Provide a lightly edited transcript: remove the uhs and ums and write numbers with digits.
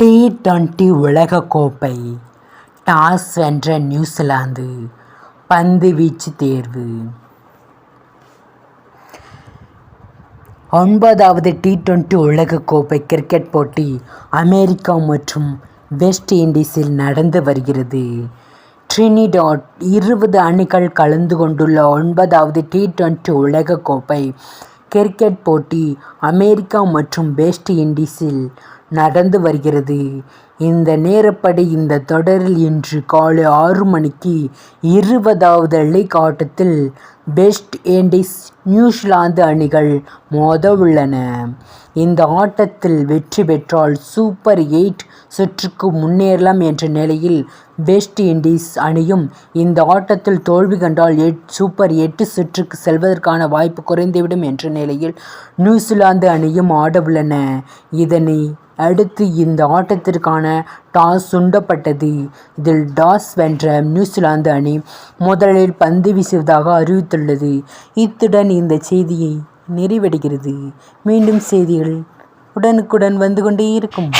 T20 உலகக்கோப்பை toss வென்ற New Zealand பந்துவீச்சு தேர்வு. 9வது T20 உலகக்கோப்பை கிரிக்கெட் போட்டி அமெரிக்கா மற்றும் வெஸ்ட் இண்டீஸில் நடந்து வருகிறது. டிரினிடாட் 20 அணிகள் கலந்து கொண்டுள்ள 9வது T20 உலகக்கோப்பை கிரிக்கெட் போட்டி அமெரிக்கா மற்றும் வெஸ்ட் இண்டீஸில் நடந்து வருகிறது. இந்த நேரப்படி இந்த தொடரில் இன்று காலை 6 மணிக்கு 20வது லீக் ஆட்டத்தில் வெஸ்ட் இண்டீஸ் நியூசிலாந்து அணிகள் மோதவுள்ளன. இந்த ஆட்டத்தில் வெற்றி பெற்றால் சூப்பர் 8 சுற்றுக்கு முன்னேறலாம் என்ற நிலையில் வெஸ்ட் இண்டீஸ் அணியும் இந்த ஆட்டத்தில் தோல்வி கண்டால் சூப்பர் 8 சுற்றுக்கு செல்வதற்கான வாய்ப்பு குறைந்துவிடும் என்ற நிலையில் நியூசிலாந்து அணியும் ஆடவுள்ளன. இதனை அடுத்து இந்த ஆட்டத்திற்கான டாஸ் சுண்டப்பட்டது. இதில் டாஸ் வென்ற நியூசிலாந்து அணி முதலில் பந்து வீசுவதாக அறிவித்துள்ளது. இத்துடன் இந்த செய்தியை நிறைவடைகிறது. மீண்டும் செய்திகள் உடனுக்குடன் வந்து கொண்டே இருக்கும்.